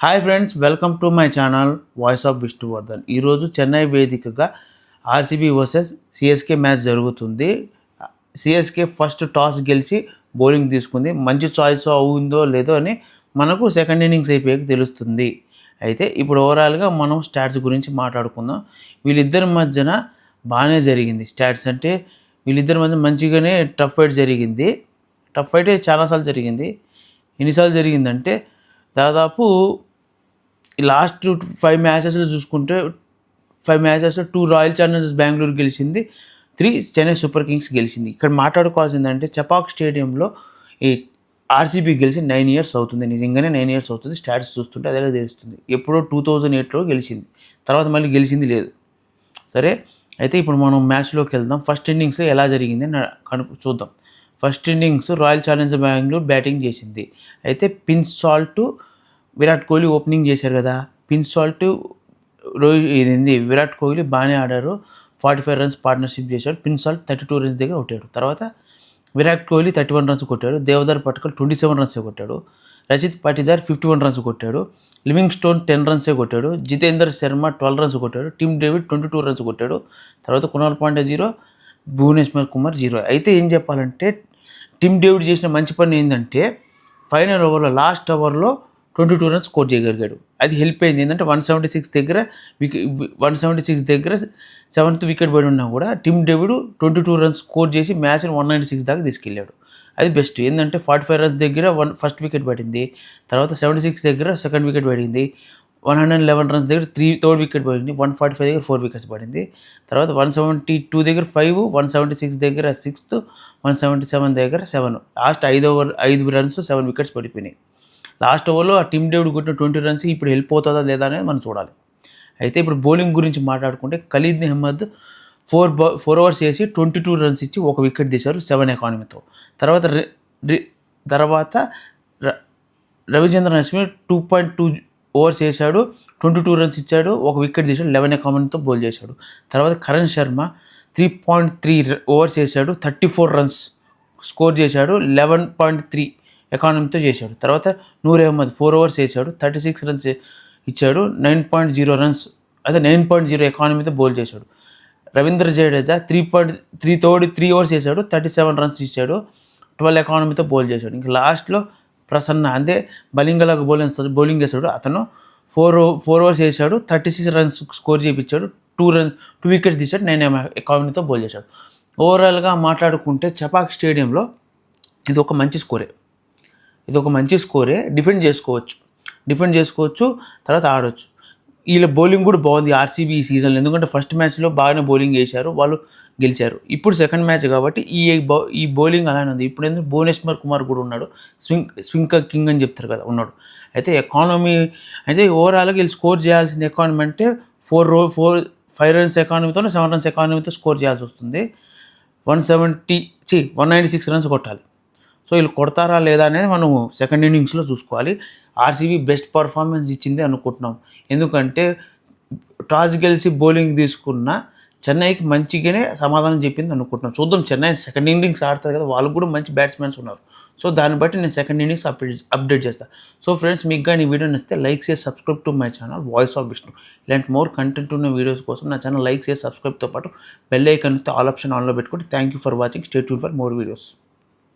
Hi friends, welcome to my channel voice of Vishnuvardhan. ఈరోజు చెన్నై వేదికగా RCB versus CSK match జరుగుతుంది. CSK first toss గెలిచి bowling తీసుకుంది. మంచి చాయిస్ అవుందో లేదో అని మనకు సెకండ్ ఇన్నింగ్స్ అయిపోయాక తెలుస్తుంది. అయితే ఇప్పుడు ఓవరాల్గా మనం స్టాట్స్ గురించి మాట్లాడుకుందాం. వీళ్ళిద్దరి మధ్యన బాగానే జరిగింది. స్టాట్స్ అంటే వీళ్ళిద్దరి మధ్య మంచిగానే టఫ్ ఫైట్ జరిగింది. టఫ్ ఫైటే చాలాసార్లు జరిగింది. ఎన్నిసార్లు జరిగిందంటే దాదాపు ఈ లాస్ట్ 5 మ్యాచెస్లో చూసుకుంటే 5 మ్యాచెస్లో 2 రాయల్ ఛాలెంజర్స్ బెంగళూరు గెలిచింది, 3 చెన్నై సూపర్ కింగ్స్ గెలిచింది. ఇక్కడ మాట్లాడుకోవాల్సిందంటే చపాక్ స్టేడియంలో ఈ ఆర్సీబీ గెలిచి 9 ఇయర్స్ అవుతుంది. నిజంగానే 9 ఇయర్స్ అవుతుంది. స్టాట్స్ చూస్తుంటే అదే తెలుస్తుంది. ఎప్పుడో 2008లో గెలిచింది, తర్వాత మళ్ళీ గెలిచింది లేదు. సరే, అయితే ఇప్పుడు మనం మ్యాచ్లోకి వెళ్దాం. ఫస్ట్ ఇన్నింగ్స్లో ఎలా జరిగింది చూద్దాం. First innings royal challenger Bengaluru batting చేసింది. అయితే pin salt Virat Kohli opening చేశారు కదా. పిన్ సాల్ట్ ఇది విరాట్ కోహ్లీ బాగానే ఆడారు. 45 రన్స్ పార్ట్నర్షిప్ చేశాడు. పిన్ సాల్ట్ 32 రన్స్ దగ్గర కొట్టాడు. తర్వాత విరాట్ కోహ్లీ 31 రన్స్ కొట్టాడు. దేవదర్ పట్కల్ 27 రన్సే కొట్టాడు. రచిత్ పాటిదార్ 51 రన్స్ కొట్టాడు. లివింగ్ స్టోన్ 10 రన్సే కొట్టాడు. జితేందర్ శర్మ 12 రన్స్ కొట్టాడు. టిమ్ డేవిడ్ 22 రన్స్ కొట్టాడు. తర్వాత కునాల్ పాండే 0, భువనేశ్వర్ కుమార్ 0. అయితే ఏం చెప్పాలంటే టిమ్ డేవిడ్ చేసిన మంచి పని ఏంటంటే ఫైనల్ ఓవర్లో లాస్ట్ ఓవర్లో 22 రన్స్ స్కోర్ చేయగలిగాడు. అది హెల్ప్ అయింది. ఏంటంటే 176 దగ్గర 7th వికెట్ పడి ఉన్నా కూడా టిమ్ డేవిడ్ 22 రన్స్ స్కోర్ చేసి మ్యాచ్ని 196 దాకా తీసుకెళ్ళాడు. అది బెస్ట్. ఏంటంటే 45 రన్స్ దగ్గర ఫస్ట్ వికెట్ పడింది. తర్వాత 76 దగ్గర సెకండ్ వికెట్ పడింది. 111 రన్స్ దగ్గర థర్డ్ వికెట్ పడింది. 145 దగ్గర 4 వికెట్స్ పడింది. తర్వాత 172 దగ్గర 5, 176 దగ్గర 6th, 177 దగ్గర 7. లాస్ట్ 5 రన్స్ 7 వికెట్స్ పడిపోయినాయి. లాస్ట్ ఓవర్లో ఆ టిమ్ డేవిడ్ కొట్టిన 20 రన్స్ ఇప్పుడు హెల్ప్ అవుతుందా లేదా అనేది మనం చూడాలి. అయితే ఇప్పుడు బౌలింగ్ గురించి మాట్లాడుకుంటే ఖలీద్ అహ్మద్ 4 ఓవర్స్ వేసి 22 రన్స్ ఇచ్చి 1 వికెట్ తీశారు 7 ఎకానమీతో. తర్వాత రవిచంద్రన్ అశ్విన్ 2.2 ఓవర్స్ వేశాడు, 22 రన్స్ ఇచ్చాడు, 1 వికెట్ తీశాడు, 11 ఎకానమీతో బౌల్ చేశాడు. తర్వాత కరణ్ శర్మ 3.3 ఓవర్స్ వేశాడు, 34 రన్స్ స్కోర్ చేశాడు, 11.3 ఎకానమీతో చేశాడు. తర్వాత నూర్ అహ్మద్ 4 ఓవర్స్ వేసాడు, 36 రన్స్ ఇచ్చాడు, 9.0 రన్స్, అదే 9.0 ఎకానమీతో బౌల్ చేశాడు. రవీంద్ర జడేజా 3 ఓవర్స్ వేసాడు, 37 రన్స్ ఇచ్చాడు, 12 ఎకానమీతో బౌల్ చేశాడు. ఇంకా లాస్ట్లో ప్రసన్న అంతే బలింగలాగా బౌలింగ్ చేశాడు. అతను 4 ఓవర్స్ వేసాడు, 36 రన్స్ స్కోర్ చేయించాడు, 2 వికెట్స్ తీశాడు, 9 ఎకానమీతో బౌల్ చేశాడు. ఓవరాల్గా మాట్లాడుకుంటే చపాక్ స్టేడియంలో ఇది ఒక మంచి స్కోరే. డిఫెండ్ చేసుకోవచ్చు, తర్వాత ఆడవచ్చు. వీళ్ళ బౌలింగ్ కూడా బాగుంది ఆర్సీబీ ఈ సీజన్లో. ఎందుకంటే ఫస్ట్ మ్యాచ్లో బాగానే బౌలింగ్ చేశారు, వాళ్ళు గెలిచారు. ఇప్పుడు సెకండ్ మ్యాచ్ కాబట్టి ఈ బౌలింగ్ అలానే ఉంది. ఇప్పుడు ఎందుకు భువనేశ్వర్ కుమార్ కూడా ఉన్నాడు, స్వింగ్ కింగ్ అని చెప్తారు కదా, ఉన్నాడు. అయితే ఎకానమీ అయితే ఓవరాల్గా వీళ్ళు స్కోర్ చేయాల్సింది ఎకానమీ అంటే 5 రన్స్ ఎకానమీతో 7 రన్స్ ఎకానమీతో స్కోర్ చేయాల్సి వస్తుంది. 196 రన్స్ కొట్టాలి. సో వీళ్ళు కొడతారా లేదా అనేది మనం సెకండ్ ఇన్నింగ్స్లో చూసుకోవాలి. ఆర్సీబీ బెస్ట్ పర్ఫార్మెన్స్ ఇచ్చింది అనుకుంటున్నాం. ఎందుకంటే టాస్ గెలిచి బౌలింగ్ తీసుకున్న చెన్నైకి మంచిగానే సమాధానం చెప్పింది అనుకుంటున్నాం. చూద్దాం, చెన్నై సెకండ్ ఇన్నింగ్స్ ఆడుతుంది కదా, వాళ్ళకు కూడా మంచి బ్యాట్స్మెన్స్ ఉన్నారు. సో దాన్ని బట్టి నేను సెకండ్ ఇన్నింగ్స్ అప్డేట్ చేస్తాను. సో ఫ్రెండ్స్, మీకు కానీ ఈ వీడియో నచ్చితే లైక్ చేసి subscribe to my channel voice of Vishnu. ఇలాంటి మోర్ కంటెంట్ ఉన్న వీడియోస్ కోసం నా ఛానల్ లైక్ చేసి సబ్స్క్రైబ్తో పాటు బెల్ ఐకాన్తో ఆల్ ఆప్షన్ ఆన్లో పెట్టుకోండి. Thank you for watching. Stay tune for more videos.